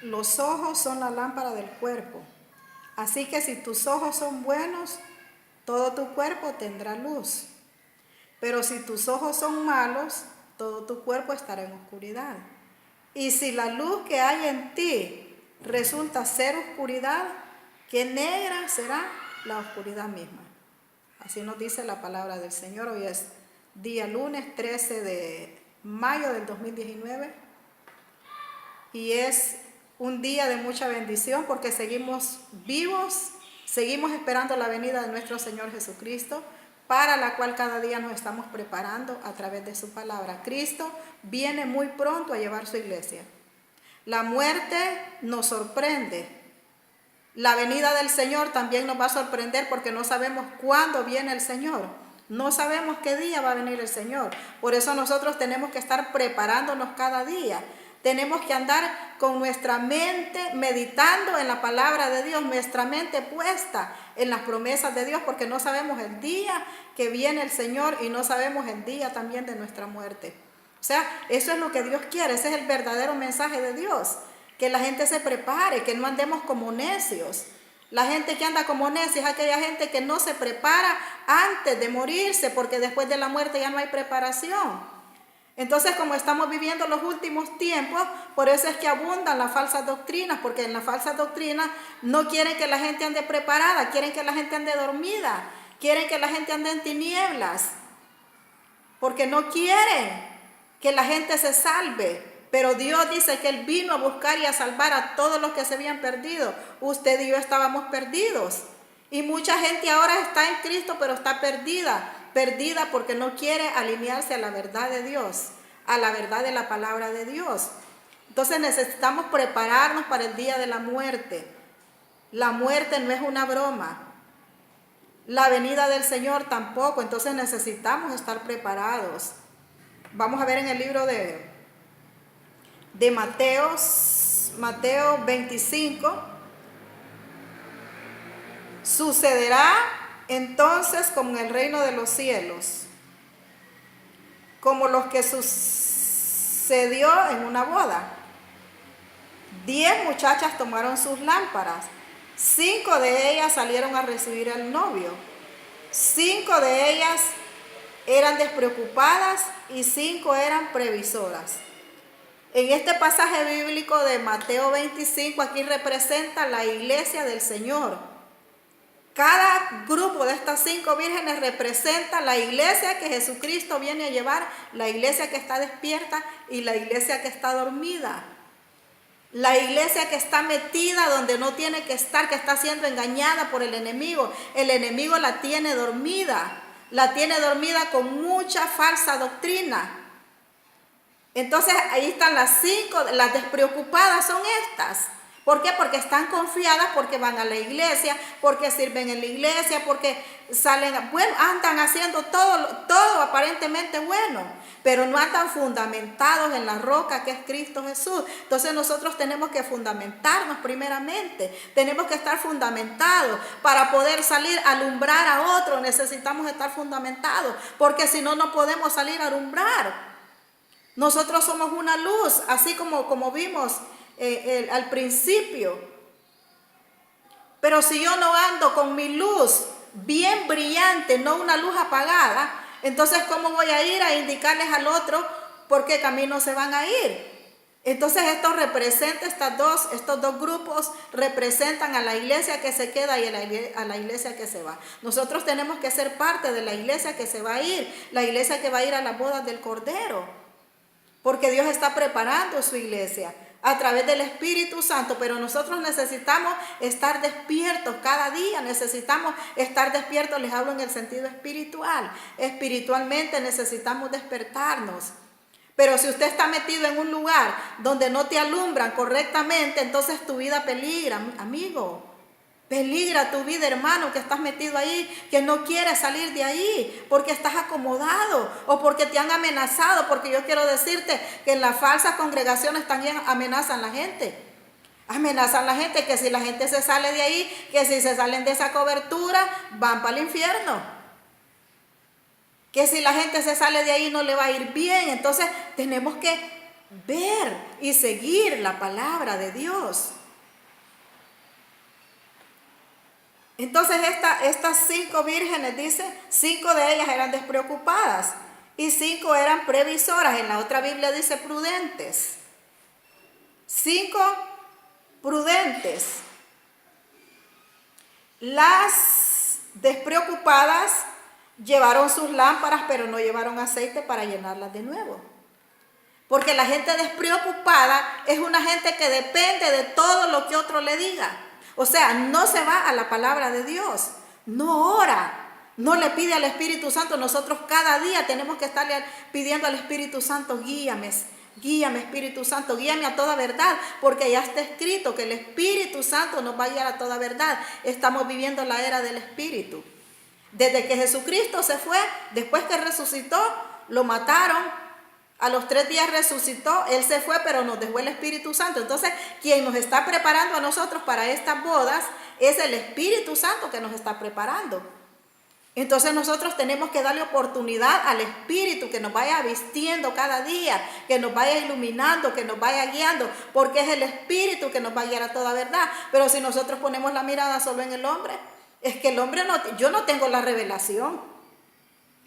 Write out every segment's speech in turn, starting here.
Los ojos son la lámpara del cuerpo. Así que si tus ojos son buenos, todo tu cuerpo tendrá luz. Pero si tus ojos son malos, todo tu cuerpo estará en oscuridad. Y si la luz que hay en ti resulta ser oscuridad, qué negra será la oscuridad misma. Así nos dice la palabra del Señor. Hoy es día lunes 13 de mayo del 2019 y es un día de mucha bendición porque seguimos vivos, seguimos esperando la venida de nuestro Señor Jesucristo, para la cual cada día nos estamos preparando a través de su palabra. Cristo viene muy pronto a llevar su iglesia. La muerte nos sorprende. La venida del Señor también nos va a sorprender porque no sabemos cuándo viene el Señor. No sabemos qué día va a venir el Señor. Por eso nosotros tenemos que estar preparándonos cada día. Tenemos que andar con nuestra mente meditando en la palabra de Dios, nuestra mente puesta en las promesas de Dios, porque no sabemos el día que viene el Señor y no sabemos el día también de nuestra muerte. O sea, eso es lo que Dios quiere, ese es el verdadero mensaje de Dios, que la gente se prepare, que no andemos como necios. La gente que anda como necia es aquella gente que no se prepara antes de morirse, porque después de la muerte ya no hay preparación. Entonces, como estamos viviendo los últimos tiempos, por eso es que abundan las falsas doctrinas, porque en las falsas doctrinas no quieren que la gente ande preparada, quieren que la gente ande dormida, quieren que la gente ande en tinieblas, porque no quieren que la gente se salve. Pero Dios dice que Él vino a buscar y a salvar a todos los que se habían perdido. Usted y yo estábamos perdidos. Y mucha gente ahora está en Cristo, pero está perdida porque no quiere alinearse a la verdad de Dios, a la verdad de la palabra de Dios. Entonces necesitamos prepararnos para el día de la muerte. La muerte no es una broma. La venida del Señor tampoco. Entonces necesitamos estar preparados. Vamos a ver en el libro de Mateo 25. Sucederá entonces como en el reino de los cielos, como lo que sucedió en una boda. 10 muchachas tomaron sus lámparas, 5 de ellas salieron a recibir al novio, 5 de ellas eran despreocupadas y 5 eran previsoras. En este pasaje bíblico de Mateo 25, aquí representa la iglesia del Señor. Cada grupo de estas 5 vírgenes representa la iglesia que Jesucristo viene a llevar, la iglesia que está despierta y la iglesia que está dormida. La iglesia que está metida donde no tiene que estar, que está siendo engañada por el enemigo. El enemigo la tiene dormida con mucha falsa doctrina. Entonces ahí están las 5, las despreocupadas son estas. ¿Por qué? Porque están confiadas, porque van a la iglesia, porque sirven en la iglesia, porque salen, bueno, andan haciendo todo aparentemente bueno, pero no andan fundamentados en la roca que es Cristo Jesús. Entonces nosotros tenemos que fundamentarnos primeramente, tenemos que estar fundamentados para poder salir a alumbrar a otros. Necesitamos estar fundamentados, porque si no, no podemos salir a alumbrar. Nosotros somos una luz, así como vimos al principio. Pero si yo no ando con mi luz bien brillante, no una luz apagada, entonces ¿cómo voy a ir a indicarles al otro por qué camino se van a ir? Entonces esto representa, estos dos grupos representan a la iglesia que se queda y a la iglesia que se va. Nosotros tenemos que ser parte de la iglesia que se va a ir, la iglesia que va a ir a las bodas del Cordero, porque Dios está preparando su iglesia a través del Espíritu Santo, pero nosotros necesitamos estar despiertos cada día, necesitamos estar despiertos, les hablo en el sentido espiritual, espiritualmente necesitamos despertarnos. Pero si usted está metido en un lugar donde no te alumbran correctamente, entonces tu vida peligra, amigo. Peligra tu vida, hermano, que estás metido ahí, que no quieres salir de ahí porque estás acomodado o porque te han amenazado, porque yo quiero decirte que en las falsas congregaciones también amenazan a la gente. Amenazan a la gente que si la gente se sale de ahí, que si se salen de esa cobertura, van para el infierno. Que si la gente se sale de ahí no le va a ir bien. Entonces tenemos que ver y seguir la palabra de Dios. Entonces estas 5 vírgenes, dice, 5 de ellas eran despreocupadas y 5 eran previsoras. En la otra Biblia dice prudentes. 5 prudentes. Las despreocupadas llevaron sus lámparas, pero no llevaron aceite para llenarlas de nuevo. Porque la gente despreocupada es una gente que depende de todo lo que otro le diga. O sea, no se va a la palabra de Dios, no ora, no le pide al Espíritu Santo. Nosotros cada día tenemos que estarle pidiendo al Espíritu Santo, guíame, guíame Espíritu Santo, guíame a toda verdad, porque ya está escrito que el Espíritu Santo nos va a guiar a toda verdad. Estamos viviendo la era del Espíritu. Desde que Jesucristo se fue, después que resucitó, lo mataron. A los 3 días resucitó, Él se fue, pero nos dejó el Espíritu Santo. Entonces, quien nos está preparando a nosotros para estas bodas es el Espíritu Santo que nos está preparando. Entonces nosotros tenemos que darle oportunidad al Espíritu que nos vaya vistiendo cada día, que nos vaya iluminando, que nos vaya guiando, porque es el Espíritu que nos va a guiar a toda verdad. Pero si nosotros ponemos la mirada solo en el hombre, es que el hombre yo no tengo la revelación.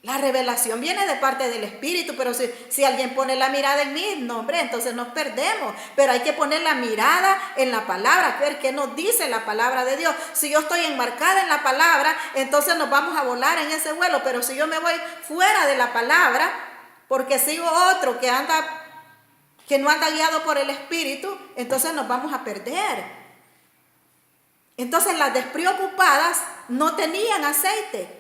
La revelación viene de parte del Espíritu, pero si alguien pone la mirada en mí, no, hombre, entonces nos perdemos. Pero hay que poner la mirada en la palabra, ver qué nos dice la palabra de Dios. Si yo estoy enmarcada en la palabra, entonces nos vamos a volar en ese vuelo. Pero si yo me voy fuera de la palabra, porque sigo otro que no anda guiado por el Espíritu, entonces nos vamos a perder. Entonces las despreocupadas no tenían aceite.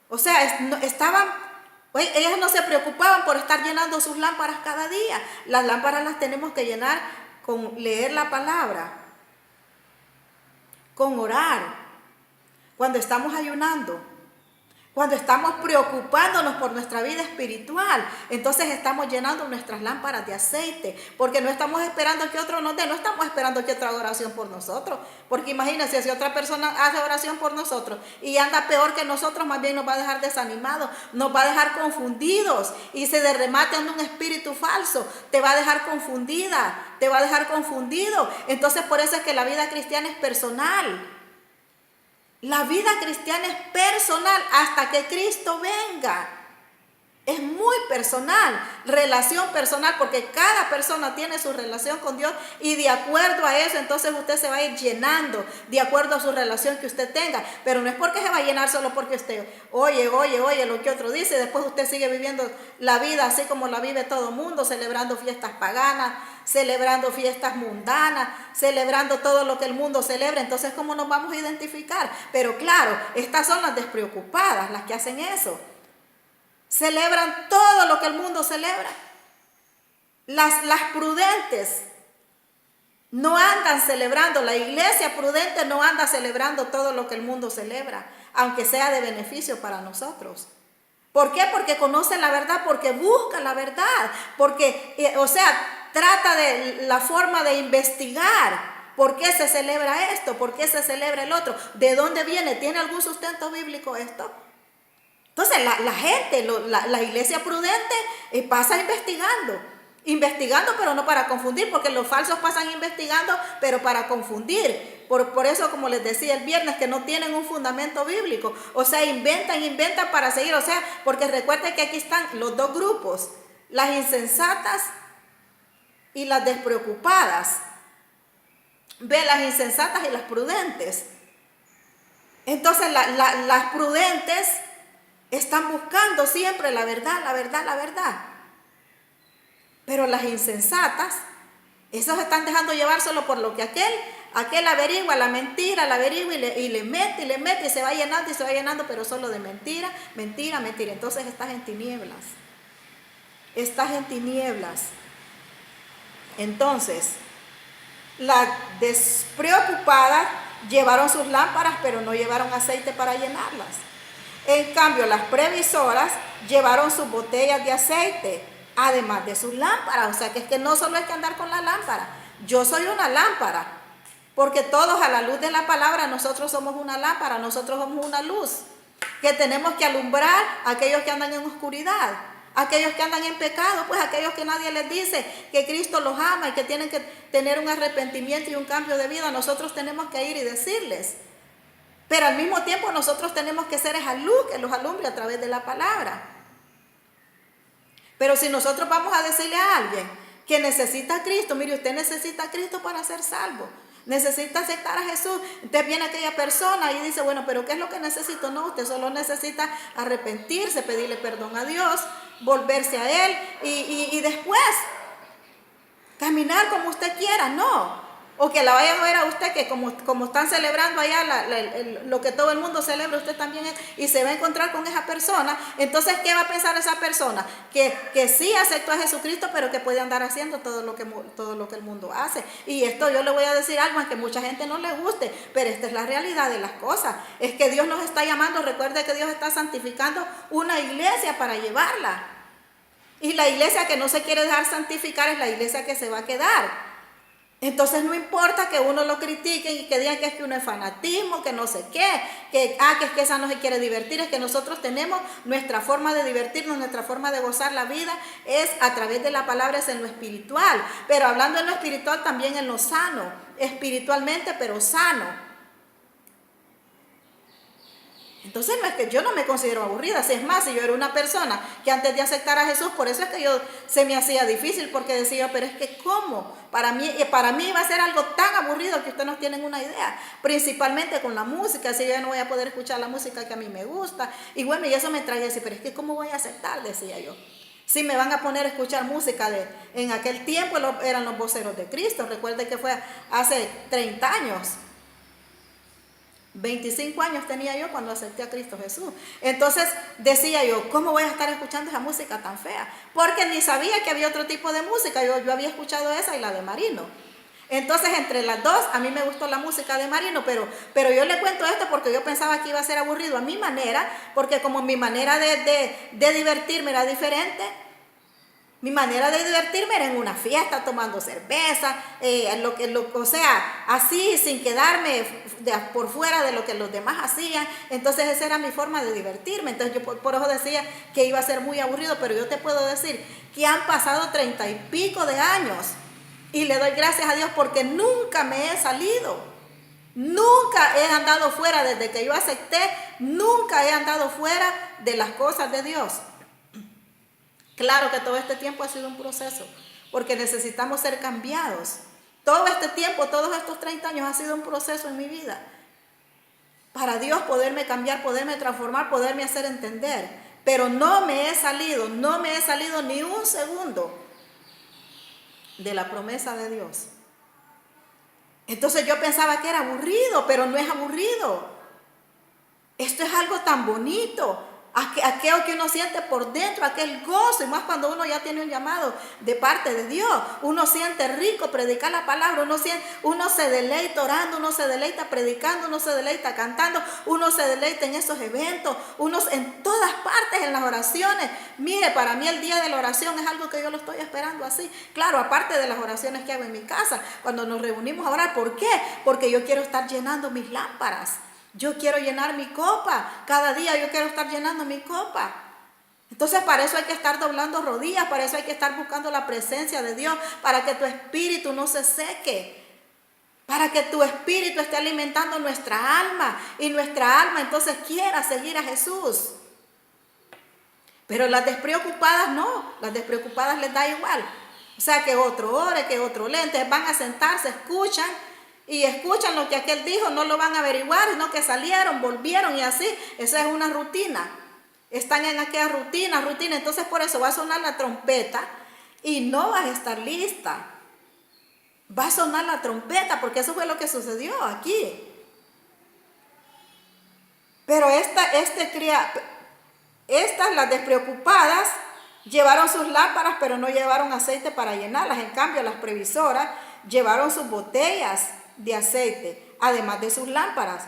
O sea, ellas no se preocupaban por estar llenando sus lámparas cada día. Las lámparas las tenemos que llenar con leer la palabra, con orar, cuando estamos ayunando, cuando estamos preocupándonos por nuestra vida espiritual. Entonces estamos llenando nuestras lámparas de aceite, porque no estamos esperando que otro nos dé, no estamos esperando que otra haga oración por nosotros. Porque imagínense, si otra persona hace oración por nosotros y anda peor que nosotros, más bien nos va a dejar desanimados, nos va a dejar confundidos y se derremate en un espíritu falso, te va a dejar confundida, te va a dejar confundido. Entonces por eso es que la vida cristiana es personal. La vida cristiana es personal hasta que Cristo venga. Es muy personal, relación personal, porque cada persona tiene su relación con Dios y de acuerdo a eso, entonces usted se va a ir llenando de acuerdo a su relación que usted tenga. Pero no es porque se va a llenar solo porque usted oye lo que otro dice, después usted sigue viviendo la vida así como la vive todo el mundo, celebrando fiestas paganas, celebrando fiestas mundanas, celebrando todo lo que el mundo celebra. Entonces, ¿cómo nos vamos a identificar? Pero claro, estas son las despreocupadas, las que hacen eso. Celebran todo lo que el mundo celebra. Las prudentes no andan celebrando, la iglesia prudente no anda celebrando todo lo que el mundo celebra, aunque sea de beneficio para nosotros. ¿Por qué? Porque conoce la verdad, porque busca la verdad, porque, trata de la forma de investigar. ¿Por qué se celebra esto? ¿Por qué se celebra el otro? ¿De dónde viene? ¿Tiene algún sustento bíblico esto? Entonces la gente, la iglesia prudente pasa investigando, pero no para confundir, porque los falsos pasan investigando, pero para confundir. Por eso, como les decía el viernes, que no tienen un fundamento bíblico. O sea, inventan para seguir. O sea, porque recuerden que aquí están los dos grupos, las insensatas y las despreocupadas. Ve, las insensatas y las prudentes. Entonces las prudentes están buscando siempre la verdad. Pero las insensatas, esos están dejando llevar solo por lo que aquel averigua, la mentira, la averigua y le mete y se va llenando, pero solo de mentira. Entonces estás en tinieblas. Entonces, las despreocupadas llevaron sus lámparas, pero no llevaron aceite para llenarlas. En cambio, las previsoras llevaron sus botellas de aceite, además de sus lámparas. O sea, que es que no solo hay que andar con la lámpara. Yo soy una lámpara, porque todos a la luz de la palabra, nosotros somos una lámpara, nosotros somos una luz, que tenemos que alumbrar a aquellos que andan en oscuridad, Aquellos que andan en pecado, pues aquellos que nadie les dice que Cristo los ama y que tienen que tener un arrepentimiento y un cambio de vida, nosotros tenemos que ir y decirles. Pero al mismo tiempo nosotros tenemos que ser esa luz que los alumbre a través de la palabra. Pero si nosotros vamos a decirle a alguien que necesita a Cristo, mire, usted necesita a Cristo para ser salvo, necesita aceptar a Jesús, entonces viene aquella persona y dice, bueno, pero ¿qué es lo que necesito? No, usted solo necesita arrepentirse, pedirle perdón a Dios, volverse a Él y después caminar como usted quiera, no. O que la vayan a ver a usted que como están celebrando allá lo que todo el mundo celebra, usted también es, y se va a encontrar con esa persona. Entonces, ¿qué va a pensar esa persona? Que sí aceptó a Jesucristo, pero que puede andar haciendo todo lo que el mundo hace. Y esto yo le voy a decir algo, aunque mucha gente no le guste, pero esta es la realidad de las cosas. Es que Dios nos está llamando, recuerde que Dios está santificando una iglesia para llevarla. Y la iglesia que no se quiere dejar santificar es la iglesia que se va a quedar. Entonces no importa que uno lo critique y que digan que es que uno es fanatismo, que no sé qué, que es que esa no se quiere divertir, es que nosotros tenemos nuestra forma de divertirnos, nuestra forma de gozar la vida es a través de la palabra, es en lo espiritual, pero hablando en lo espiritual también en lo sano, espiritualmente pero sano. Entonces no es que yo no me considero aburrida, si es más, si yo era una persona que antes de aceptar a Jesús, por eso es que se me hacía difícil, porque decía, pero es que ¿cómo? Para mí iba a ser algo tan aburrido que ustedes no tienen una idea, principalmente con la música, así yo no voy a poder escuchar la música que a mí me gusta, y bueno, y eso me traía a decir, pero es que ¿cómo voy a aceptar? Decía yo. Si me van a poner a escuchar música en aquel tiempo eran los voceros de Cristo, recuerden que fue hace 30 años. 25 años tenía yo cuando acepté a Cristo Jesús. Entonces decía yo, ¿cómo voy a estar escuchando esa música tan fea? Porque ni sabía que había otro tipo de música. Yo había escuchado esa y la de Marino. Entonces entre las dos, a mí me gustó la música de Marino, pero yo le cuento esto porque yo pensaba que iba a ser aburrido a mi manera, porque como mi manera de divertirme era diferente. Mi manera de divertirme era en una fiesta, tomando cerveza, o sea, así, sin quedarme por fuera de lo que los demás hacían. Entonces esa era mi forma de divertirme. Entonces yo por eso decía que iba a ser muy aburrido, pero yo te puedo decir que han pasado 30 y pico de años y le doy gracias a Dios porque nunca me he salido. Nunca he andado fuera, desde que yo acepté, nunca he andado fuera de las cosas de Dios. Claro que todo este tiempo ha sido un proceso, porque necesitamos ser cambiados. Todo este tiempo, todos estos 30 años ha sido un proceso en mi vida. Para Dios poderme cambiar, poderme transformar, poderme hacer entender. Pero no me he salido ni un segundo de la promesa de Dios. Entonces yo pensaba que era aburrido, pero no es aburrido. Esto es algo tan bonito. Aquello que uno siente por dentro, aquel gozo, y más cuando uno ya tiene un llamado de parte de Dios, uno siente rico predicar la palabra, uno se deleita orando, uno se deleita predicando, uno se deleita cantando, uno se deleita en esos eventos, uno en todas partes en las oraciones. Mire, para mí el día de la oración es algo que yo lo estoy esperando así. Claro, aparte de las oraciones que hago en mi casa, cuando nos reunimos a orar, ¿por qué? Porque yo quiero estar llenando mis lámparas. Yo quiero llenar mi copa. Cada día yo quiero estar llenando mi copa. Entonces para eso hay que estar doblando rodillas, para eso hay que estar buscando la presencia de Dios, para que tu espíritu no se seque, para que tu espíritu esté alimentando nuestra alma y nuestra alma entonces quiera seguir a Jesús. Pero las despreocupadas no, las despreocupadas les da igual. O sea, que otro ore, que otro lee, entonces van a sentarse, escuchan lo que aquel dijo, no lo van a averiguar, sino que salieron, volvieron y así. Esa es una rutina. Están en aquella rutina. Entonces por eso va a sonar la trompeta y no vas a estar lista. Va a sonar la trompeta porque eso fue lo que sucedió aquí. Pero estas, las despreocupadas, llevaron sus lámparas, pero no llevaron aceite para llenarlas. En cambio, las previsoras llevaron sus botellas de aceite, además de sus lámparas.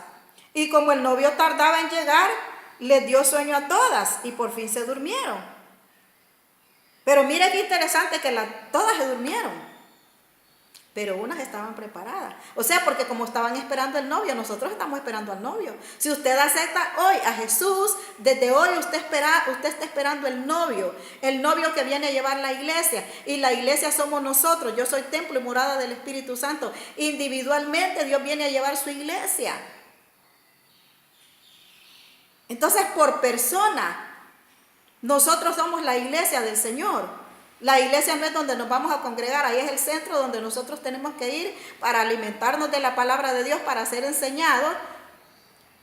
Y como el novio tardaba en llegar, les dio sueño a todas y por fin se durmieron. Pero mire qué interesante que todas se durmieron. pero unas estaban preparadas. O sea, porque como estaban esperando el novio, nosotros estamos esperando al novio. Si usted acepta hoy a Jesús, desde hoy usted está esperando el novio que viene a llevar la iglesia. Y la iglesia somos nosotros. Yo soy templo y morada del Espíritu Santo. Individualmente Dios viene a llevar su iglesia. Entonces, por persona, nosotros somos la iglesia del Señor. La iglesia no es donde nos vamos a congregar, ahí es el centro donde nosotros tenemos que ir para alimentarnos de la palabra de Dios, para ser enseñados.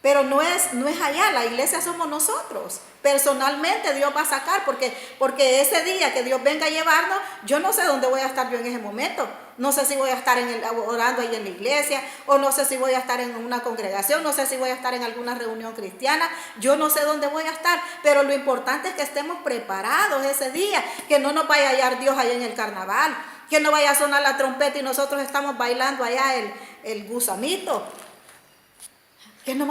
Pero no es allá, la iglesia somos nosotros. Personalmente Dios va a sacar, porque ese día que Dios venga a llevarnos, yo no sé dónde voy a estar yo en ese momento. No sé si voy a estar orando ahí en la iglesia, o no sé si voy a estar en una congregación, no sé si voy a estar en alguna reunión cristiana. Yo no sé dónde voy a estar, pero lo importante es que estemos preparados ese día, que no nos vaya a hallar Dios allá en el carnaval, que no vaya a sonar la trompeta y nosotros estamos bailando allá el gusanito. Que no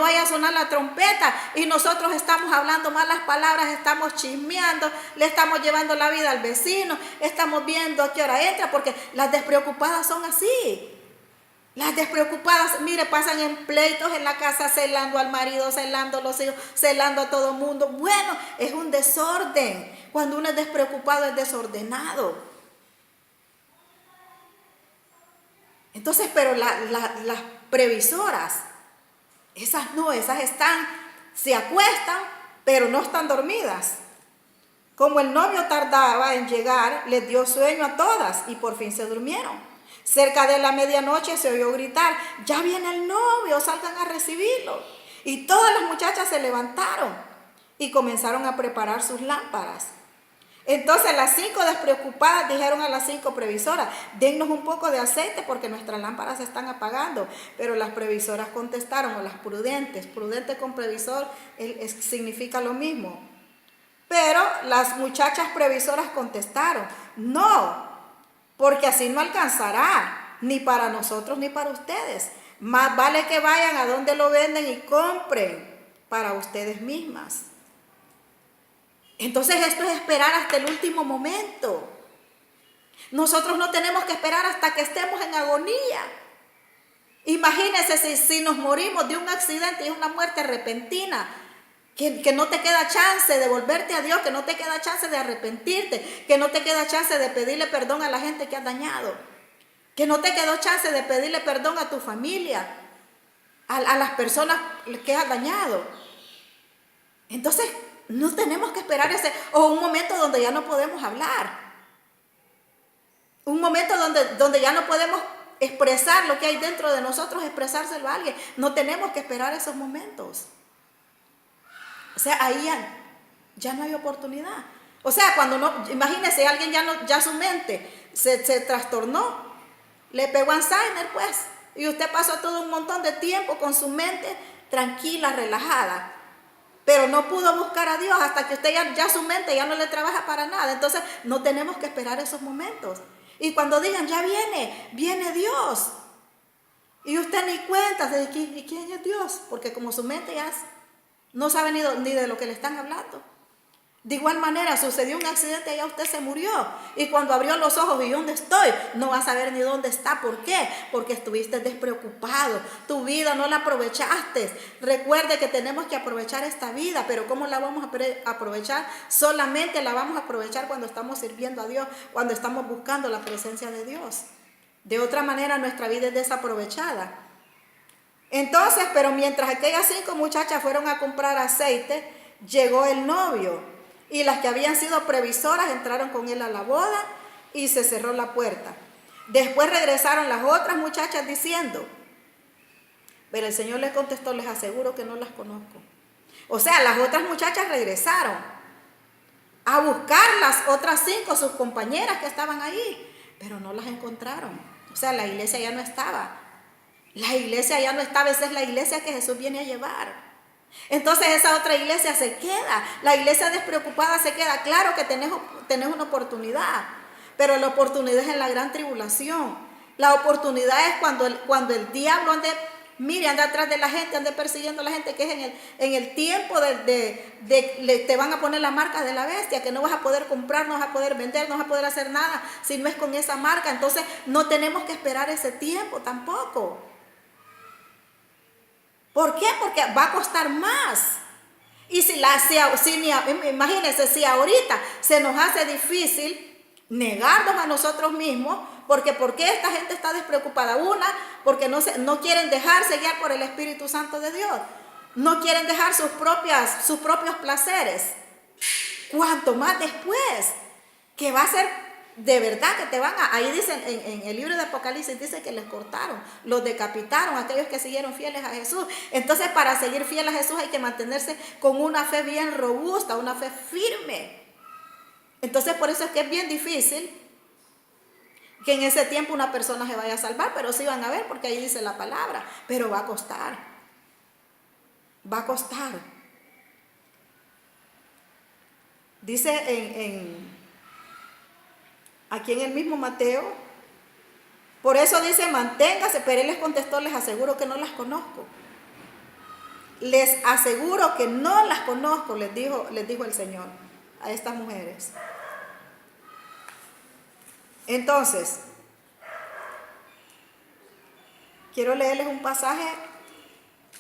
vaya a sonar la trompeta y nosotros estamos hablando malas palabras, estamos chismeando, le estamos llevando la vida al vecino, estamos viendo a qué hora entra, porque las despreocupadas son así. Las despreocupadas, mire, pasan en pleitos en la casa, celando al marido, celando a los hijos, celando a todo el mundo. Bueno, es un desorden. Cuando uno es despreocupado, es desordenado. Entonces, pero las previsoras, esas no, esas se acuestan, pero no están dormidas. Como el novio tardaba en llegar, les dio sueño a todas y por fin se durmieron. Cerca de la medianoche se oyó gritar: ya viene el novio, salgan a recibirlo. Y todas las muchachas se levantaron y comenzaron a preparar sus lámparas. Entonces las 5 despreocupadas dijeron a las 5 previsoras: dennos un poco de aceite porque nuestras lámparas se están apagando. Pero las previsoras contestaron, o las prudentes con previsor significa lo mismo. Pero las muchachas previsoras contestaron: no, porque así no alcanzará, ni para nosotros ni para ustedes. Más vale que vayan a donde lo venden y compren para ustedes mismas. Entonces esto es esperar hasta el último momento. Nosotros no tenemos que esperar hasta que estemos en agonía. Imagínense si nos morimos de un accidente y es una muerte repentina, que no te queda chance de volverte a Dios, que no te queda chance de arrepentirte, que no te queda chance de pedirle perdón a la gente que has dañado, que no te quedó chance de pedirle perdón a tu familia, a las personas que has dañado. Entonces, no tenemos que esperar un momento donde ya no podemos hablar. Un momento donde ya no podemos expresar lo que hay dentro de nosotros, expresárselo a alguien. No tenemos que esperar esos momentos. O sea, ahí ya no hay oportunidad. O sea, imagínese, alguien ya su mente se trastornó, le pegó Alzheimer, pues, y usted pasó todo un montón de tiempo con su mente tranquila, relajada. Pero no pudo buscar a Dios hasta que usted ya su mente ya no le trabaja para nada. Entonces no tenemos que esperar esos momentos. Y cuando digan: ya viene Dios, y usted ni cuenta de quién es Dios, porque como su mente ya no sabe ni de lo que le están hablando. De igual manera, sucedió un accidente y ya usted se murió. Y cuando abrió los ojos: ¿y dónde estoy? No va a saber ni dónde está. ¿Por qué? Porque estuviste despreocupado. Tu vida no la aprovechaste. Recuerde que tenemos que aprovechar esta vida. Pero ¿cómo la vamos a aprovechar? Solamente la vamos a aprovechar cuando estamos sirviendo a Dios, cuando estamos buscando la presencia de Dios. De otra manera, nuestra vida es desaprovechada. Entonces, pero mientras aquellas 5 muchachas fueron a comprar aceite, llegó el novio. Y las que habían sido previsoras entraron con él a la boda y se cerró la puerta. Después regresaron las otras muchachas diciendo, pero el Señor les contestó: les aseguro que no las conozco. O sea, las otras muchachas regresaron a buscar las otras 5, sus compañeras que estaban ahí, pero no las encontraron. O sea, la iglesia ya no estaba. La iglesia ya no estaba. Esa es la iglesia que Jesús viene a llevar. Entonces esa otra iglesia se queda. La iglesia despreocupada se queda. Claro que tenés una oportunidad, pero la oportunidad es en la gran tribulación. La oportunidad es cuando el diablo ande mire, anda atrás de la gente, ande persiguiendo a la gente, que es en el tiempo te van a poner la marca de la bestia, que no vas a poder comprar, no vas a poder vender, no vas a poder hacer nada si no es con esa marca. Entonces no tenemos que esperar ese tiempo tampoco. ¿Por qué? Porque va a costar más. Y imagínense, si ahorita se nos hace difícil negarnos a nosotros mismos, porque ¿por qué esta gente está despreocupada? Una, porque no quieren dejarse guiar por el Espíritu Santo de Dios. No quieren dejar sus propios placeres. Cuanto más después, que va a ser de verdad que te van a... Ahí dicen, en el libro de Apocalipsis dice que les cortaron, los decapitaron, aquellos que siguieron fieles a Jesús. Entonces, para seguir fiel a Jesús hay que mantenerse con una fe bien robusta, una fe firme. Entonces, por eso es que es bien difícil que en ese tiempo una persona se vaya a salvar, pero sí van a ver, porque ahí dice la palabra, pero va a costar. Va a costar. Dice aquí en el mismo Mateo, por eso dice, manténgase, pero él les contestó, les aseguro que no las conozco. Les aseguro que no las conozco, les dijo el Señor a estas mujeres. Entonces, quiero leerles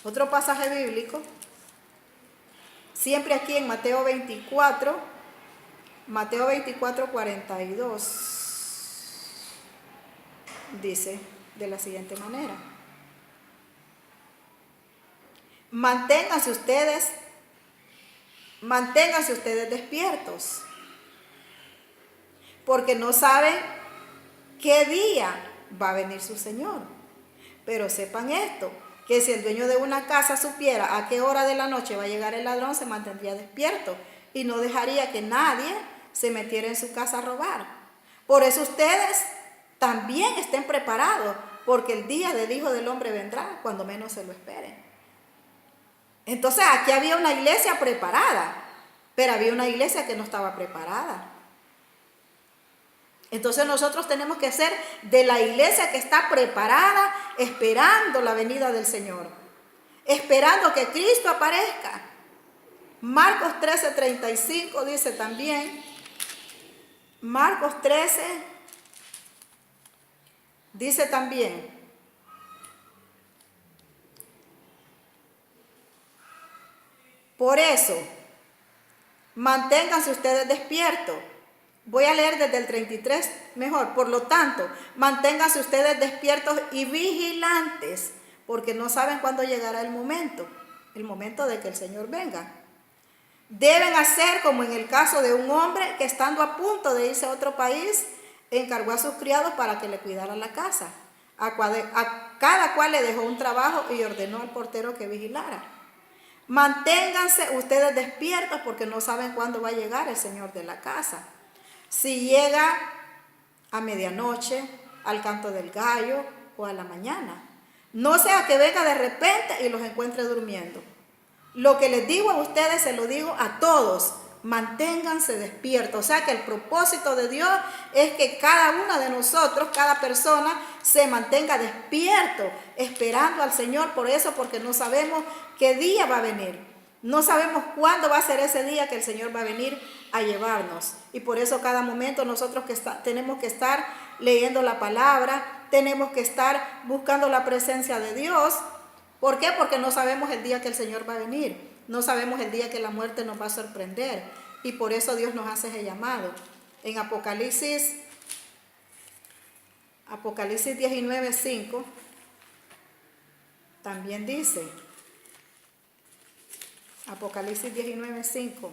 otro pasaje bíblico, siempre aquí en Mateo 24, 42, dice de la siguiente manera: manténganse ustedes despiertos, porque no saben qué día va a venir su Señor. Pero sepan esto, que si el dueño de una casa supiera a qué hora de la noche va a llegar el ladrón, se mantendría despierto y no dejaría que nadie se metiera en su casa a robar. Por eso ustedes también estén preparados, porque el día del Hijo del Hombre vendrá cuando menos se lo esperen. Entonces aquí había una iglesia preparada, pero había una iglesia que no estaba preparada. Entonces nosotros tenemos que ser de la iglesia que está preparada, esperando la venida del Señor, esperando que Cristo aparezca. Marcos 13:35 dice también, Marcos 13 dice también: por eso, manténganse ustedes despiertos. Voy a leer desde el 33 mejor. Por lo tanto, manténganse ustedes despiertos y vigilantes, porque no saben cuándo llegará el momento de que el Señor venga. Deben hacer como en el caso de un hombre que, estando a punto de irse a otro país, encargó a sus criados para que le cuidaran la casa. A cada cual le dejó un trabajo y ordenó al portero que vigilara. Manténganse ustedes despiertos, porque no saben cuándo va a llegar el Señor de la casa. Si llega a medianoche, al canto del gallo o a la mañana. No sea que venga de repente y los encuentre durmiendo. Lo que les digo a ustedes se lo digo a todos: manténganse despiertos. O sea que el propósito de Dios es que cada uno de nosotros, cada persona, se mantenga despierto, esperando al Señor. Por eso, porque no sabemos qué día va a venir. No sabemos cuándo va a ser ese día que el Señor va a venir a llevarnos. Y por eso cada momento nosotros tenemos que estar leyendo la palabra, tenemos que estar buscando la presencia de Dios. ¿Por qué? Porque no sabemos el día que el Señor va a venir. No sabemos el día que la muerte nos va a sorprender. Y por eso Dios nos hace ese llamado. En Apocalipsis 19:5 también dice... Apocalipsis 19:5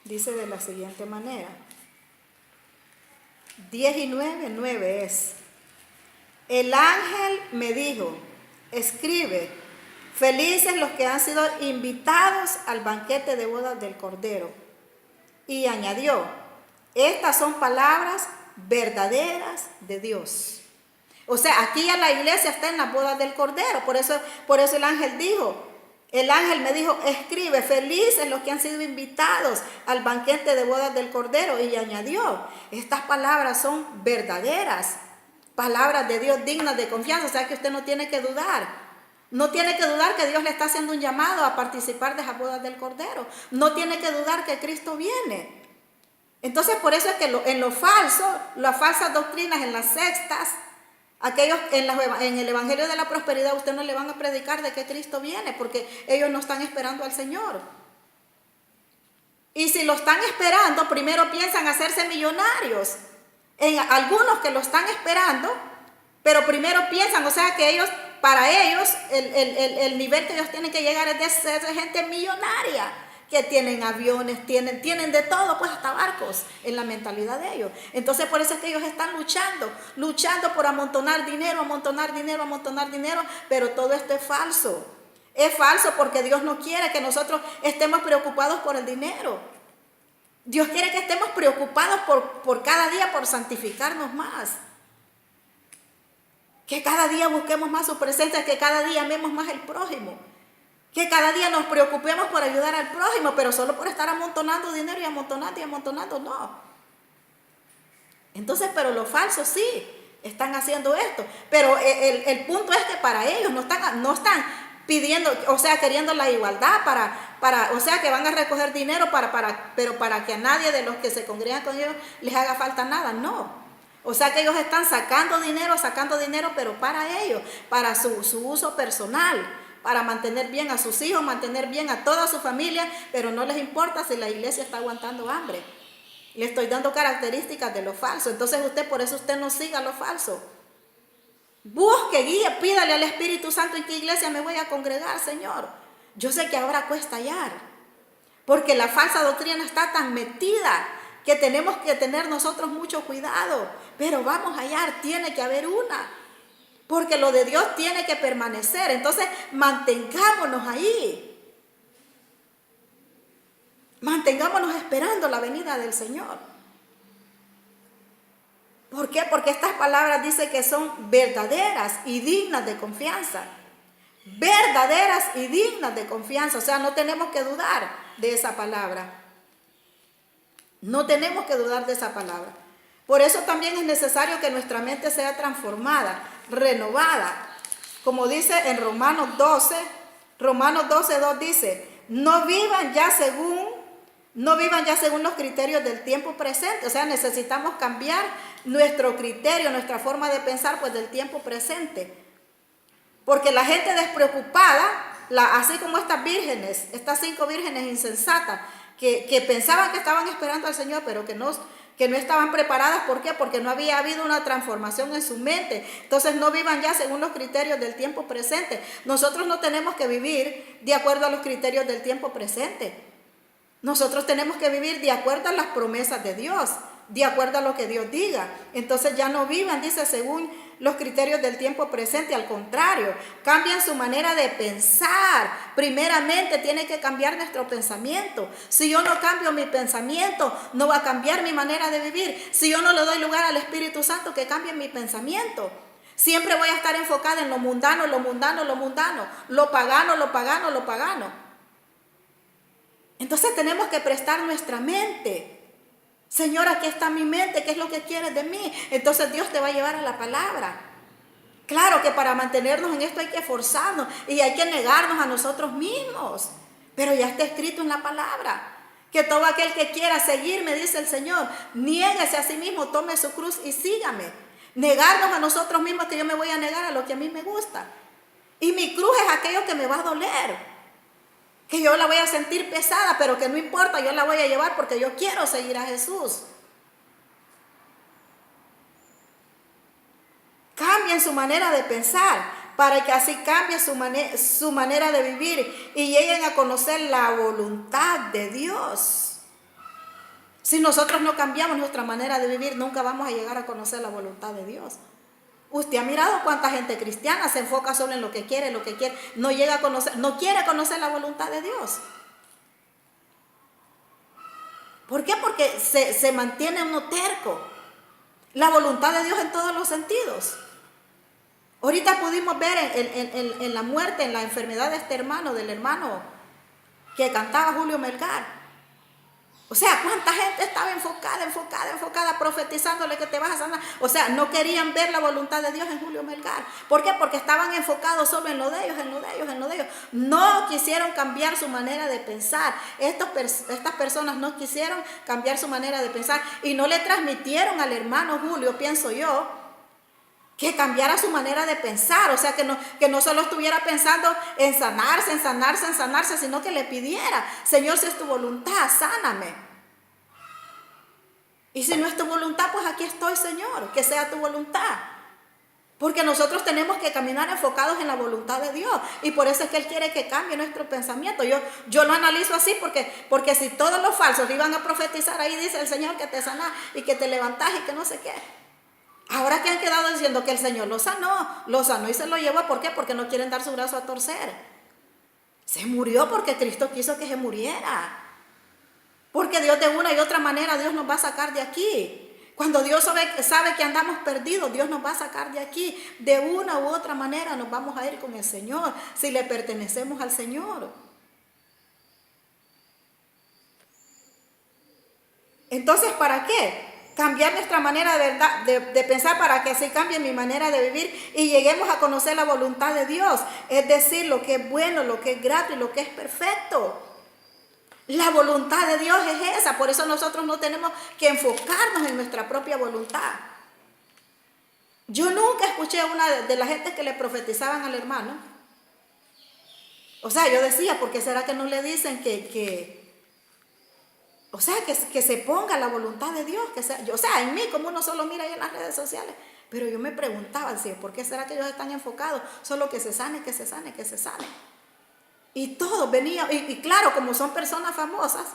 dice de la siguiente manera: 19:9 es: el ángel me dijo, escribe, felices los que han sido invitados al banquete de bodas del Cordero. Y añadió, estas son palabras verdaderas de Dios. O sea, aquí ya la iglesia está en las bodas del Cordero. Por eso el ángel me dijo, escribe, felices los que han sido invitados al banquete de bodas del Cordero. Y añadió, estas palabras son verdaderas palabras de Dios dignas de confianza. O sea que usted no tiene que dudar. No tiene que dudar que Dios le está haciendo un llamado a participar de las bodas del Cordero. No tiene que dudar que Cristo viene. Entonces por eso es que en lo falso, las falsas doctrinas, en las sectas, aquellos en el Evangelio de la Prosperidad, usted no le van a predicar de que Cristo viene, porque ellos no están esperando al Señor. Y si lo están esperando, primero piensan hacerse millonarios. En algunos que lo están esperando, pero primero piensan, o sea que ellos, para ellos, el nivel que ellos tienen que llegar es de ser gente millonaria, que tienen aviones, tienen de todo, pues hasta barcos en la mentalidad de ellos. Entonces por eso es que ellos están luchando por amontonar dinero, pero todo esto es falso. Es falso porque Dios no quiere que nosotros estemos preocupados por el dinero. Dios quiere que estemos preocupados por cada día, por santificarnos más. Que cada día busquemos más su presencia, que cada día amemos más al prójimo. Que cada día nos preocupemos por ayudar al prójimo, pero solo por estar amontonando dinero y amontonando, no. Entonces, pero los falsos sí están haciendo esto. Pero el punto es que para ellos no están pidiendo, o sea, queriendo la igualdad o sea, que van a recoger dinero pero para que a nadie de los que se congregan con ellos les haga falta nada, no. O sea que ellos están sacando dinero, pero para ellos, para su uso personal, para mantener bien a sus hijos, mantener bien a toda su familia, pero no les importa si la iglesia está aguantando hambre. Le estoy dando características de lo falso. Entonces por eso usted no siga lo falso. Busque, guía, pídale al Espíritu Santo en qué iglesia me voy a congregar, Señor. Yo sé que ahora cuesta hallar, porque la falsa doctrina está tan metida que tenemos que tener nosotros mucho cuidado. Pero vamos a hallar, tiene que haber una, porque lo de Dios tiene que permanecer. Entonces mantengámonos ahí, mantengámonos esperando la venida del Señor. ¿Por qué? Porque estas palabras dicen que son verdaderas y dignas de confianza. Verdaderas y dignas de confianza. O sea, no tenemos que dudar de esa palabra. No tenemos que dudar de esa palabra. Por eso también es necesario que nuestra mente sea transformada, renovada. Como dice en Romanos 12:2 dice, no vivan ya según los criterios del tiempo presente. O sea, necesitamos cambiar nuestro criterio, nuestra forma de pensar, pues del tiempo presente. Porque la gente despreocupada, así como estas 5 vírgenes insensatas, que pensaban que estaban esperando al Señor, pero que no estaban preparadas. ¿Por qué? Porque no había habido una transformación en su mente. Entonces no vivan ya según los criterios del tiempo presente. Nosotros no tenemos que vivir de acuerdo a los criterios del tiempo presente. Nosotros tenemos que vivir de acuerdo a las promesas de Dios, de acuerdo a lo que Dios diga. Entonces ya no vivan, dice, según los criterios del tiempo presente. Al contrario, cambien su manera de pensar. Primeramente tiene que cambiar nuestro pensamiento. Si yo no cambio mi pensamiento, no va a cambiar mi manera de vivir. Si yo no le doy lugar al Espíritu Santo que cambie mi pensamiento, siempre voy a estar enfocada en lo mundano, lo pagano. Entonces tenemos que prestar nuestra mente. Señor, aquí está mi mente, ¿qué es lo que quieres de mí? Entonces Dios te va a llevar a la palabra. Claro que para mantenernos en esto hay que esforzarnos y hay que negarnos a nosotros mismos. Pero ya está escrito en la palabra que todo aquel que quiera seguirme, dice el Señor, niéguese a sí mismo, tome su cruz y sígame. Negarnos a nosotros mismos, que yo me voy a negar a lo que a mí me gusta. Y mi cruz es aquello que me va a doler, que yo la voy a sentir pesada, pero que no importa, yo la voy a llevar porque yo quiero seguir a Jesús. Cambien su manera de pensar para que así cambie su manera de vivir y lleguen a conocer la voluntad de Dios. Si nosotros no cambiamos nuestra manera de vivir, nunca vamos a llegar a conocer la voluntad de Dios. Usted ha mirado cuánta gente cristiana se enfoca solo en lo que quiere, no llega a conocer, no quiere conocer la voluntad de Dios. ¿Por qué? Porque se mantiene uno terco. La voluntad de Dios en todos los sentidos. Ahorita pudimos ver en la muerte, en la enfermedad de del hermano que cantaba Julio Melgar. O sea, ¿cuánta gente estaba enfocada, profetizándole que te vas a sanar? O sea, no querían ver la voluntad de Dios en Julio Melgar. ¿Por qué? Porque estaban enfocados solo en lo de ellos, en lo de ellos, en lo de ellos. No quisieron cambiar su manera de pensar. Estas personas no quisieron cambiar su manera de pensar y no le transmitieron al hermano Julio, pienso yo, que cambiara su manera de pensar. O sea, que no solo estuviera pensando en sanarse, sino que le pidiera: Señor, si es tu voluntad, sáname. Y si no es tu voluntad, pues aquí estoy, Señor, que sea tu voluntad. Porque nosotros tenemos que caminar enfocados en la voluntad de Dios. Y por eso es que Él quiere que cambie nuestro pensamiento. Yo lo analizo así porque si todos los falsos iban a profetizar, ahí dice el Señor que te sana y que te levantas y que no sé qué. Ahora que han quedado diciendo que el Señor lo sanó y se lo llevó. ¿Por qué? Porque no quieren dar su brazo a torcer. Se murió porque Cristo quiso que se muriera. Porque Dios de una y otra manera, Dios nos va a sacar de aquí. Cuando Dios sabe que andamos perdidos, Dios nos va a sacar de aquí. De una u otra manera nos vamos a ir con el Señor, si le pertenecemos al Señor. Entonces, ¿para qué? Cambiar nuestra manera de pensar, para que así cambie mi manera de vivir y lleguemos a conocer la voluntad de Dios. Es decir, lo que es bueno, lo que es grato y lo que es perfecto. La voluntad de Dios es esa. Por eso nosotros no tenemos que enfocarnos en nuestra propia voluntad. Yo nunca escuché a una de las gentes que le profetizaban al hermano. O sea, yo decía, ¿por qué será que no le dicen que se ponga la voluntad de Dios? En mí, como uno solo mira ahí en las redes sociales. Pero yo me preguntaba, ¿por qué será que ellos están enfocados? Solo que se sane, que se sane, que se sane. Y todo venía, y claro, como son personas famosas,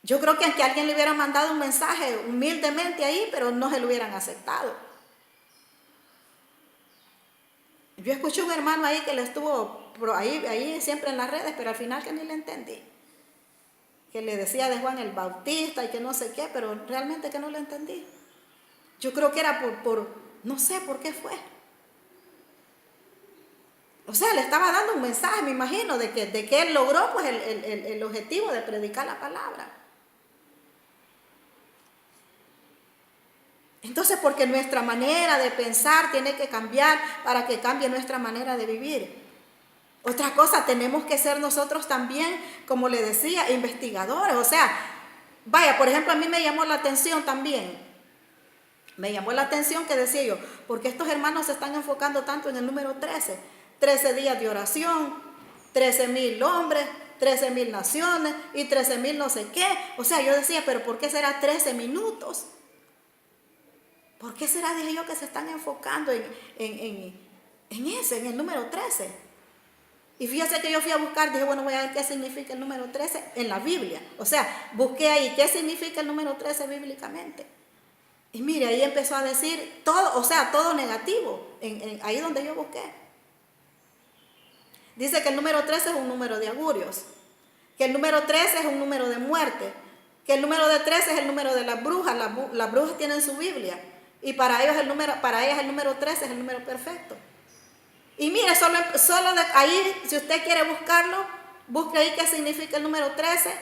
yo creo que aunque alguien le hubiera mandado un mensaje humildemente ahí, pero no se lo hubieran aceptado. Yo escuché un hermano ahí que le estuvo ahí siempre en las redes, pero al final que ni le entendí. Que le decía de Juan el Bautista y que no sé qué, pero realmente que no lo entendí. Yo creo que era no sé por qué fue. O sea, le estaba dando un mensaje, me imagino, de que él logró pues el objetivo de predicar la palabra. Entonces, porque nuestra manera de pensar tiene que cambiar para que cambie nuestra manera de vivir. Otra cosa, tenemos que ser nosotros también, como le decía, investigadores. O sea, vaya, por ejemplo, a mí me llamó la atención también. Me llamó la atención que decía yo, porque estos hermanos se están enfocando tanto en el número 13. 13 días de oración, 13,000 hombres, 13,000 naciones y 13,000 no sé qué. O sea, yo decía, pero ¿por qué será 13 minutos? ¿Por qué será, dije yo, que se están enfocando en el número 13? Y fíjese que yo fui a buscar, dije, bueno, voy a ver qué significa el número 13 en la Biblia. O sea, busqué ahí qué significa el número 13 bíblicamente. Y mire, ahí empezó a decir todo, o sea, todo negativo, ahí donde yo busqué. Dice que el número 13 es un número de augurios, que el número 13 es un número de muerte, que el número de 13 es el número de las brujas. Las brujas tienen su Biblia y para ellas el número 13 es el número perfecto. Y mire, solo de ahí, si usted quiere buscarlo, busque ahí qué significa el número 13,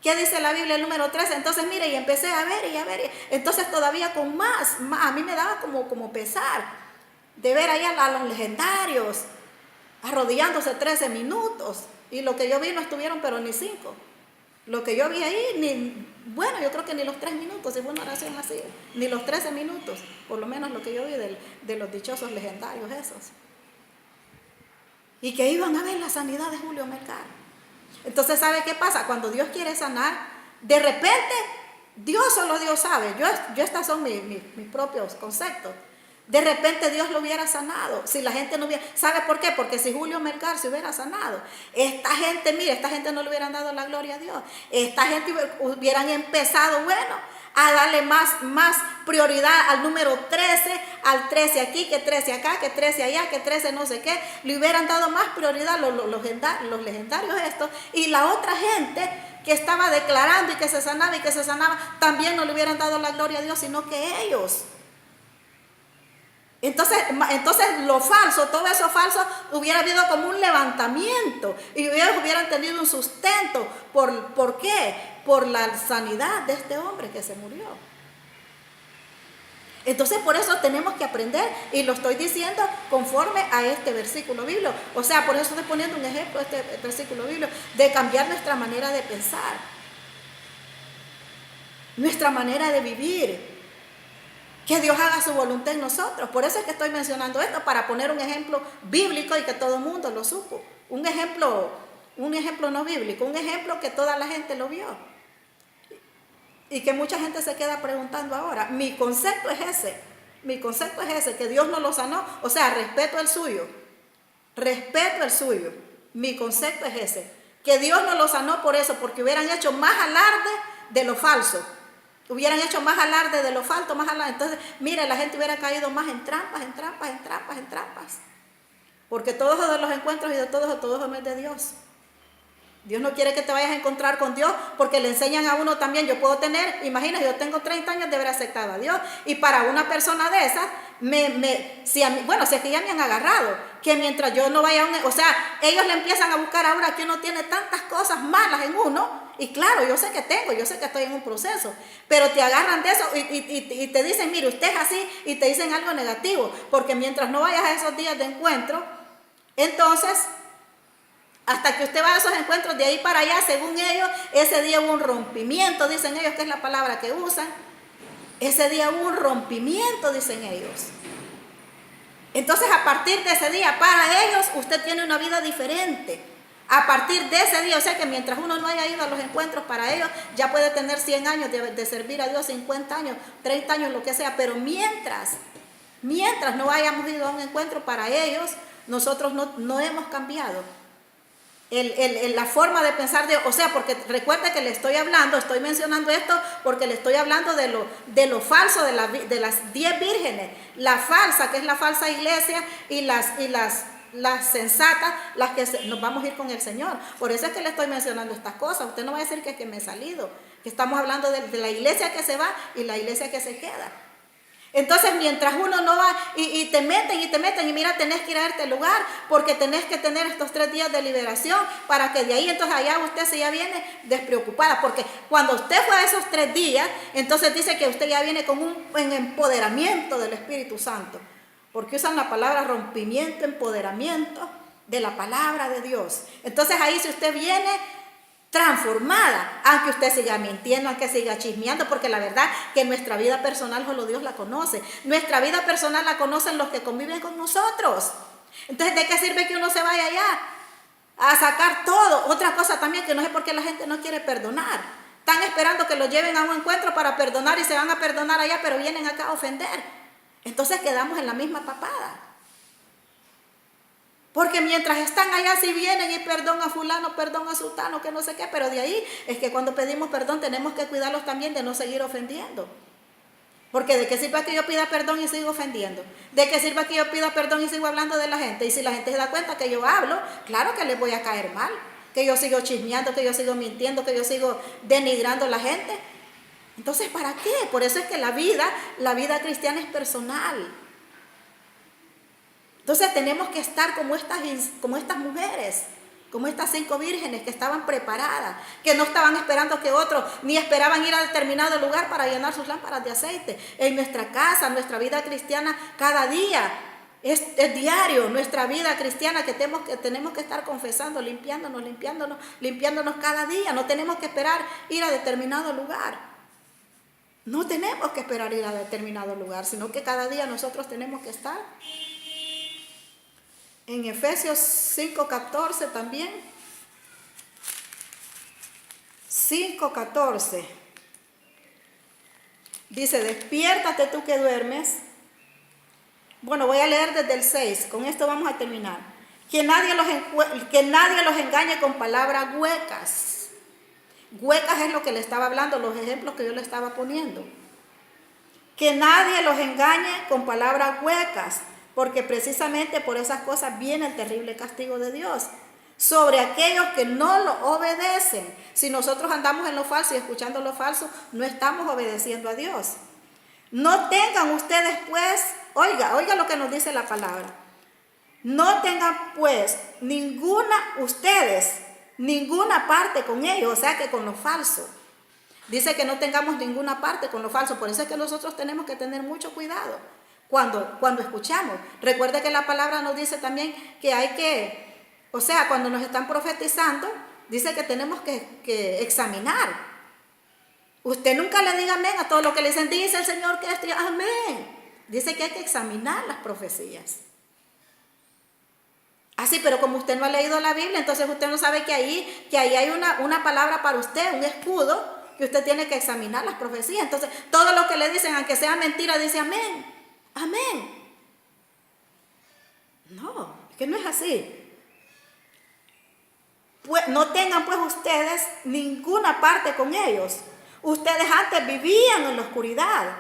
qué dice la Biblia el número 13. Entonces mire, y empecé a ver. Entonces todavía con más, a mí me daba como pesar de ver ahí a los legendarios arrodillándose 13 minutos. Y lo que yo vi no estuvieron pero ni 5. Lo que yo vi ahí, yo creo que ni los 3 minutos, si fue una oración así, ni los 13 minutos, por lo menos lo que yo vi de los dichosos legendarios esos. Y que iban a ver la sanidad de Julio Melgar. Entonces, ¿sabe qué pasa? Cuando Dios quiere sanar, de repente, solo Dios sabe. Yo estos son mis propios conceptos. De repente Dios lo hubiera sanado. Si la gente no hubiera... ¿Sabe por qué? Porque si Julio Melgar se hubiera sanado, esta gente no le hubieran dado la gloria a Dios. Esta gente hubieran empezado, a darle más prioridad al número 13, al 13 aquí, que 13 acá, que 13 allá, que 13 no sé qué. Le hubieran dado más prioridad los legendarios estos. Y la otra gente que estaba declarando y que se sanaba, también no le hubieran dado la gloria a Dios, sino que ellos. Entonces lo falso, todo eso falso, hubiera habido como un levantamiento y ellos hubieran tenido un sustento. ¿Por qué? Por la sanidad de este hombre que se murió. Entonces por eso tenemos que aprender, y lo estoy diciendo conforme a este versículo bíblico. O sea, por eso estoy poniendo un ejemplo, este versículo bíblico, de cambiar nuestra manera de pensar, nuestra manera de vivir. Que Dios haga su voluntad en nosotros. Por eso es que estoy mencionando esto, para poner un ejemplo bíblico y que todo el mundo lo supo. Un ejemplo no bíblico, un ejemplo que toda la gente lo vio. Y que mucha gente se queda preguntando ahora. Mi concepto es ese, que Dios no lo sanó. O sea, respeto el suyo. Mi concepto es ese, que Dios no lo sanó por eso, porque hubieran hecho más alarde de lo falso. Hubieran hecho más alarde de lo falso, más alarde. Entonces, mire, la gente hubiera caído más en trampas. Porque todos los encuentros y de todos no es de Dios. Dios no quiere que te vayas a encontrar con Dios, porque le enseñan a uno también. Yo puedo tener, imagínate, yo tengo 30 años de haber aceptado a Dios, y para una persona de esas, si es que ya me han agarrado, que mientras yo no vaya o sea, ellos le empiezan a buscar ahora que uno tiene tantas cosas malas en uno. Y claro, yo sé que estoy en un proceso, pero te agarran de eso y te dicen, mire, usted es así, y te dicen algo negativo, porque mientras no vayas a esos días de encuentro, entonces, hasta que usted vaya a esos encuentros, de ahí para allá, según ellos, ese día hubo un rompimiento, dicen ellos, que es la palabra que usan. Ese día hubo un rompimiento, dicen ellos. Entonces, a partir de ese día, para ellos, usted tiene una vida diferente. A partir de ese día, o sea que mientras uno no haya ido a los encuentros, para ellos ya puede tener 100 años de servir a Dios, 50 años, 30 años, lo que sea. Pero mientras no hayamos ido a un encuentro, para ellos, nosotros no hemos cambiado la forma de pensar de, o sea, porque recuerde que le estoy mencionando esto porque le estoy hablando de lo falso de las 10 vírgenes, la falsa, que es la falsa iglesia, y las sensatas, las que nos vamos a ir con el Señor. Por eso es que le estoy mencionando estas cosas. Usted no va a decir que me he salido, que estamos hablando de la iglesia que se va y la iglesia que se queda. Entonces, mientras uno no va y te meten, y mira, tenés que ir a este lugar porque tenés que tener estos 3 días de liberación, para que de ahí, entonces allá usted se ya viene despreocupada, porque cuando usted fue a esos 3 días, entonces dice que usted ya viene con un empoderamiento del Espíritu Santo, porque usan la palabra rompimiento, empoderamiento de la palabra de Dios. Entonces ahí, si usted viene transformada, aunque usted siga mintiendo, aunque siga chismeando, porque la verdad que nuestra vida personal solo Dios la conoce. Nuestra vida personal la conocen los que conviven con nosotros. Entonces, ¿de qué sirve que uno se vaya allá a sacar todo? Otra cosa también, que no sé por qué la gente no quiere perdonar. Están esperando que lo lleven a un encuentro para perdonar, y se van a perdonar allá, pero vienen acá a ofender. Entonces quedamos en la misma papada. Porque mientras están allá, si vienen y perdón a fulano, perdón a sultano, que no sé qué, pero de ahí es que cuando pedimos perdón tenemos que cuidarlos también de no seguir ofendiendo. Porque ¿de qué sirve que yo pida perdón y sigo ofendiendo? ¿De qué sirve que yo pida perdón y sigo hablando de la gente? Y si la gente se da cuenta que yo hablo, claro que les voy a caer mal, que yo sigo chismeando, que yo sigo mintiendo, que yo sigo denigrando a la gente. Entonces, ¿para qué? Por eso es que la vida cristiana es personal. Entonces tenemos que estar como estas mujeres, como estas 5 vírgenes que estaban preparadas, que no estaban esperando que otros, ni esperaban ir a determinado lugar para llenar sus lámparas de aceite. En nuestra casa, nuestra vida cristiana, cada día es diario. Nuestra vida cristiana que tenemos que estar confesando, limpiándonos cada día. No tenemos que esperar ir a determinado lugar. No tenemos que esperar ir a determinado lugar, sino que cada día nosotros tenemos que estar. En Efesios 5:14 también. 5:14. Dice, despiértate tú que duermes. Bueno, voy a leer desde el 6. Con esto vamos a terminar. Que nadie los engañe con palabras huecas. Huecas es lo que le estaba hablando, los ejemplos que yo le estaba poniendo. Que nadie los engañe con palabras huecas, porque precisamente por esas cosas viene el terrible castigo de Dios sobre aquellos que no lo obedecen. Si nosotros andamos en lo falso y escuchando lo falso, no estamos obedeciendo a Dios. No tengan ustedes pues Oiga lo que nos dice la palabra. No tengan pues ustedes, ninguna parte con ellos, o sea que con lo falso. Dice que no tengamos ninguna parte con lo falso. Por eso es que nosotros tenemos que tener mucho cuidado cuando escuchamos. Recuerde que la palabra nos dice también que hay que, o sea, cuando nos están profetizando, dice que tenemos que examinar. Usted nunca le diga amén a todo lo que le dicen, dice el Señor que esto, amén. Dice que hay que examinar las profecías. Así, pero como usted no ha leído la Biblia, entonces usted no sabe que ahí hay una palabra para usted, un escudo, que usted tiene que examinar las profecías. Entonces, todo lo que le dicen, aunque sea mentira, dice amén. Amén. No, es que no es así. Pues, no tengan pues ustedes ninguna parte con ellos. Ustedes antes vivían en la oscuridad,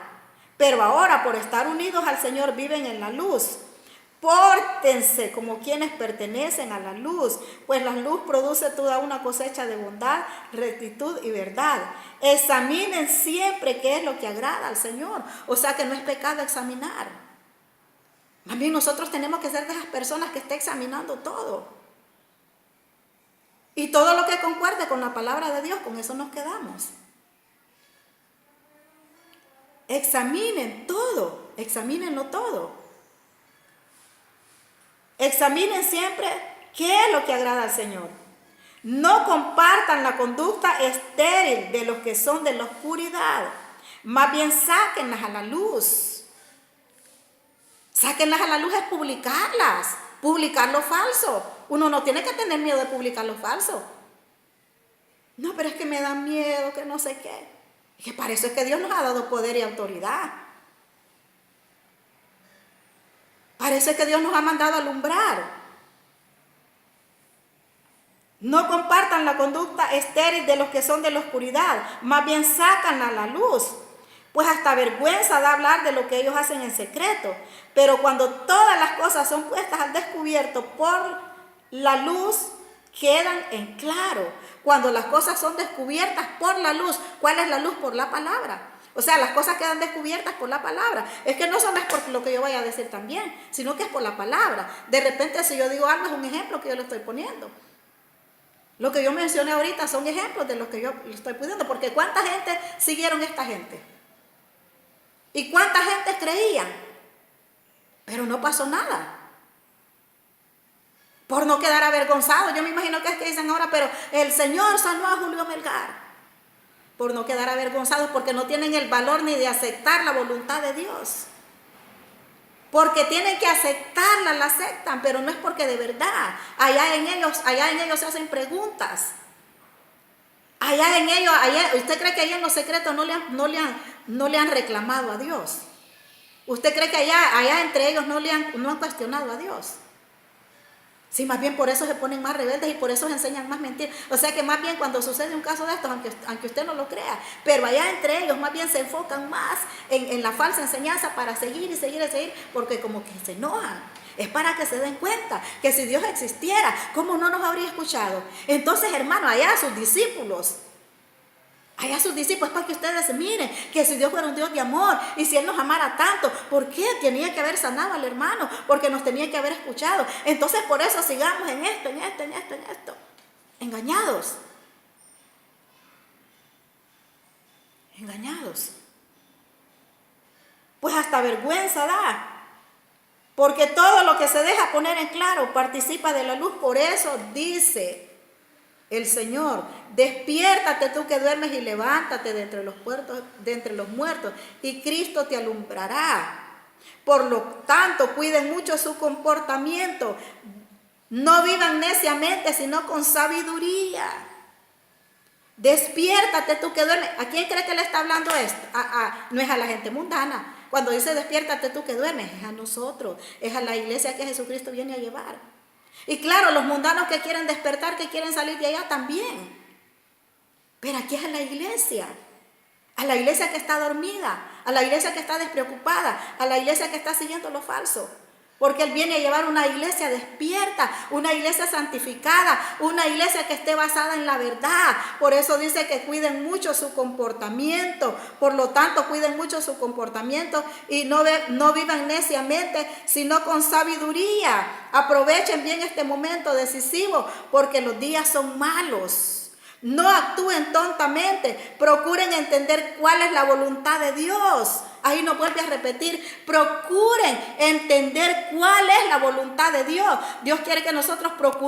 pero ahora por estar unidos al Señor viven en la luz. Pórtense como quienes pertenecen a la luz, pues la luz produce toda una cosecha de bondad, rectitud y verdad. Examinen siempre qué es lo que agrada al Señor. O sea que no es pecado examinar. Más bien nosotros tenemos que ser de esas personas que estén examinando todo. Y todo lo que concuerde con la palabra de Dios, con eso nos quedamos. Examinen todo, examínenlo todo. Examinen siempre qué es lo que agrada al Señor. No compartan la conducta estéril de los que son de la oscuridad. Más bien sáquenlas a la luz. Sáquenlas a la luz es publicarlas. Publicar lo falso. Uno no tiene que tener miedo de publicar lo falso. No, pero es que me da miedo, que no sé qué. Y que para eso es que Dios nos ha dado poder y autoridad. Parece que Dios nos ha mandado a alumbrar. No compartan la conducta estéril de los que son de la oscuridad, más bien sácanla a la luz. Pues hasta vergüenza da hablar de lo que ellos hacen en secreto. Pero cuando todas las cosas son puestas al descubierto por la luz, quedan en claro. Cuando las cosas son descubiertas por la luz, ¿cuál es la luz? Por la palabra. O sea, las cosas quedan descubiertas por la palabra. Es que no solo es por lo que yo vaya a decir también, sino que es por la palabra. De repente, si yo digo algo, es un ejemplo que yo le estoy poniendo. Lo que yo mencioné ahorita son ejemplos de lo que yo le estoy poniendo. Porque ¿cuánta gente siguieron esta gente? ¿Y cuánta gente creían? Pero no pasó nada. Por no quedar avergonzado. Yo me imagino que es que dicen ahora, pero el Señor sanó a Julio Melgar. Por no quedar avergonzados, porque no tienen el valor ni de aceptar la voluntad de Dios. Porque tienen que aceptarla, la aceptan, pero no es porque de verdad. Allá en ellos se hacen preguntas. ¿Usted cree que allá en los secretos no le han reclamado a Dios? ¿Usted cree que allá entre ellos no han cuestionado a Dios? Sí, más bien por eso se ponen más rebeldes y por eso se enseñan más mentiras. O sea que más bien cuando sucede un caso de estos, aunque usted no lo crea, pero allá entre ellos más bien se enfocan más en la falsa enseñanza para seguir y seguir y seguir, porque como que se enojan. Es para que se den cuenta que si Dios existiera, ¿cómo no nos habría escuchado? Entonces, hermano, allá sus discípulos, para que ustedes miren que si Dios fuera un Dios de amor y si Él nos amara tanto, ¿por qué tenía que haber sanado al hermano? Porque nos tenía que haber escuchado. Entonces por eso sigamos en esto. Engañados. Pues hasta vergüenza da. Porque todo lo que se deja poner en claro participa de la luz. Por eso dice el Señor: despiértate tú que duermes y levántate de entre los muertos, y Cristo te alumbrará. Por lo tanto, cuiden mucho su comportamiento. No vivan neciamente, sino con sabiduría. Despiértate tú que duermes. ¿A quién cree que le está hablando esto? No es a la gente mundana. Cuando dice despiértate tú que duermes, es a nosotros, es a la iglesia que Jesucristo viene a llevar. Y claro, los mundanos que quieren despertar, que quieren salir de allá también. Pero aquí es a la iglesia que está dormida, a la iglesia que está despreocupada, a la iglesia que está siguiendo lo falso. Porque Él viene a llevar una iglesia despierta, una iglesia santificada, una iglesia que esté basada en la verdad. Por eso dice que cuiden mucho su comportamiento. Por lo tanto, cuiden mucho su comportamiento y no vivan neciamente, sino con sabiduría. Aprovechen bien este momento decisivo porque los días son malos. No actúen tontamente, procuren entender cuál es la voluntad de Dios. Ahí nos vuelve a repetir, procuren entender cuál es la voluntad de Dios. Dios quiere que nosotros procuremos